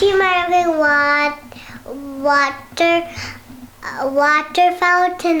She married water fountain.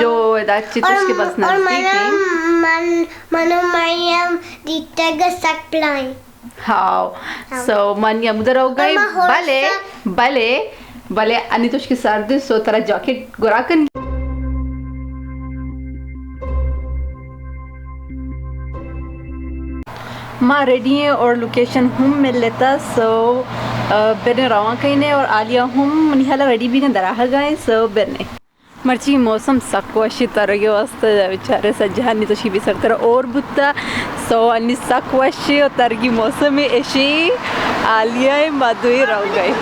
जो दाची तुझके बस नजदीक है. मनो मरियम दिटेगा सप्लाई. हाउ सो मन या मुदर हो गई भले आणि तुझकी सर्दी सो तेरा जॅकेट गोराकन माँ रेडी है और लोकेशन हम मिल लेता सो बेरने रवा कहीं ने और आलिया हम निहाला रेडी भी दराह गए सो बेरने मर्ची मौसम सक्वाशी तरगे वास्ते बेचारे सज्जानी तो शिबी सर तरह और बुत्ता सो अन्नी सक्वाशी और तरगी मौसम में ऐसी आलिया मधुई रह गए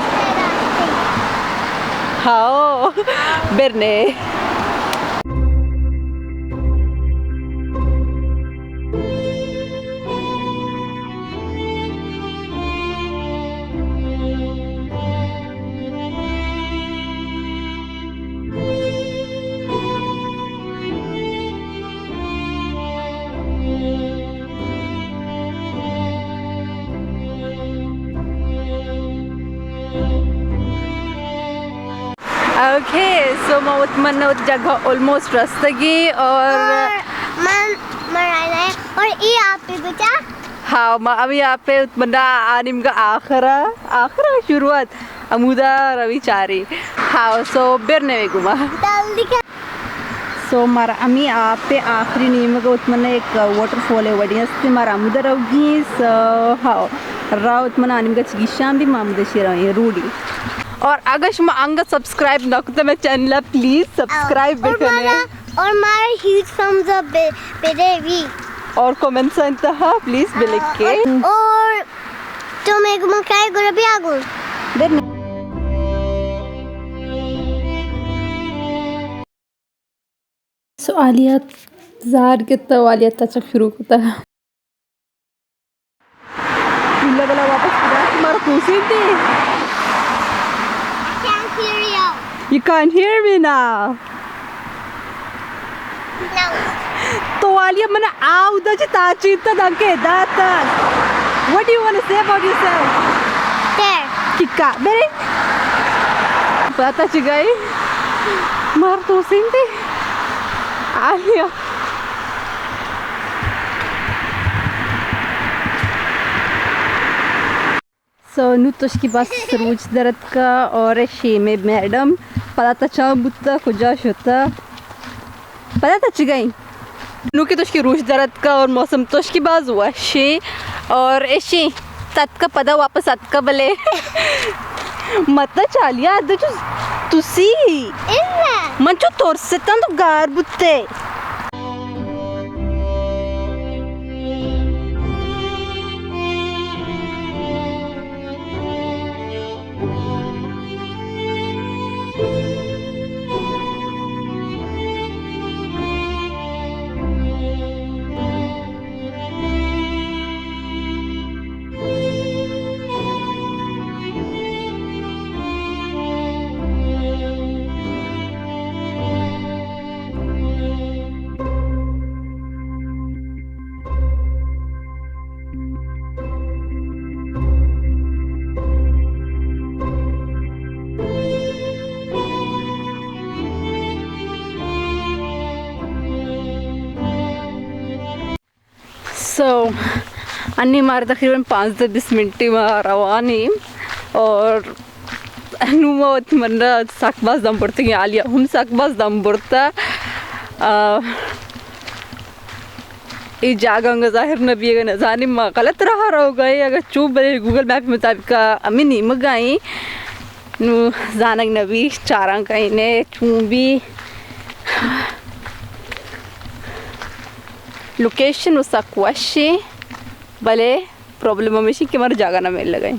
हाँ बेरने ओके सो मैं जगह ऑलमोस्ट रस्तगी और ये आप पे बेटा हाँ मैं अभी यहाँ पे उत्मना आनिम का आखरा शुरुआत अमुदा रविचारी हाँ सो बेरने में घुमा सो मारा अमी आप पे आखिरी नीम का उत्मना एक वाटरफॉल है वड़ी हस्ते मारा अमुदा रहोगी सो हाँ राव उत्मना आनिम का चिकित्सा भी मामूद शिराई रूडी और अगर तुम अंग सब्सक्राइब ना तो मैं चैनल प्लीज सब्सक्राइब भी करें और मारा ह्यूज thumbs up बेबी और कमेंट्स अंतहा प्लीज भी लिख के और तुम एक मुकाई गुरु भी आगो सो आलिया जार के तो आलिया तचक शुरू होता है गला वापस तुम्हारा खुशी थी. You can't hear me now. No. तो आलिया मैंने आउदा जी ताची तो दंके दाता. What do you want to say about yourself? There. किक्का मेरे पता चुकाई मार तो सिंधी आलिया सो नुतुश की बस रोज दर्द का और शे में मैडम पता था चा बुत्ता खुजाश होता पता था चुकाई नु की तुझकी रोज दर्द का और मौसम तुझ की बाज हुआ शे और ऐशे तत का पता वापस अत का बले मत चालिया अद तुसी मन चो तोर से तो गार बुत्ते सो अन्नी मारे तकरीबन 5 से 20 मिनट में रवानी और नुमत मन्ना सकबाज दम पड़ते हैं आलिया हम सकबाज दम पड़ता ये जगह जाहिर नबी अगर न जाने में गलत रहा गए अगर चूप बने गूगल मैप मुताबिक अमी नहीं मगाई नु जानक नबी चारा कहीं ने चूबी लोकेशन उसका क्वेश्चन भले प्रॉब्लम हमेशा कि हमारे जगह ना मिल लगाई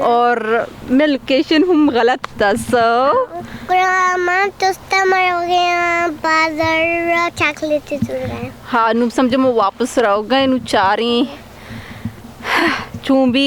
और मैं लोकेशन हम गलत था so Kurama tosta maroge bazar chocolate चुराए हाँ नुम समझो मैं वापस रहोगा नु चारी Chumbi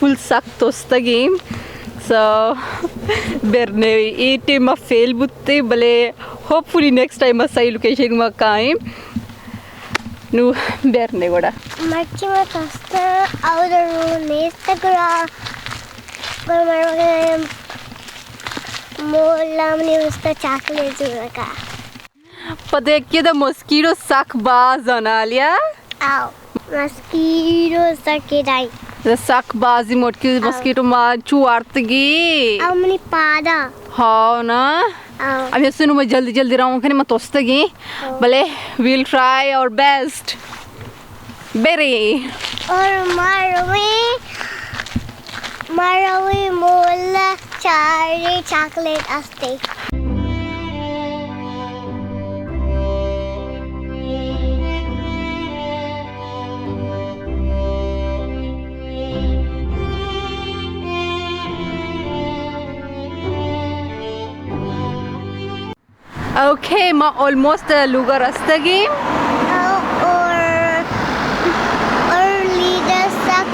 full sack tosta game so berne ite ma fail butte bale hopefully next time asai location ma kaim nu berne goda Marchi में tosta outer nesta kura maroge mola mne usta chocolate चुराका पता है कि the mosquito suck baz analia Ow mosquito sakidai the suck bazi motki mosquito ma chuartgi amni pada हाँ ना अब ये सुनो मैं जल्दी जल्दी रहूँ कि नहीं मैं तोस्तगी भले we'll try our best बेरे और मारवी मोला चारे चॉकलेट असते okay मैं almost लुगा रास्ते की और लीडर सब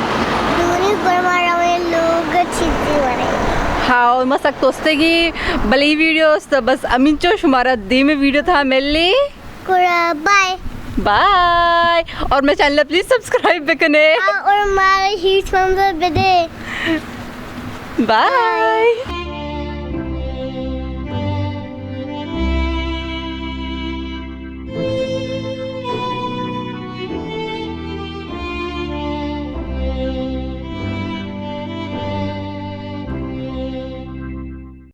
दूरी पर मारवी लोग चित्ती बने हाँ मैं सक तोस्तेगी भले वीडियोस तो बस अमीन चोश हमारा दे में वीडियो था मेरे कुरा बाय बाय और मैं चैनल प्लीज सब्सक्राइब भी करने और हमारे हीट मंजर बदे बाय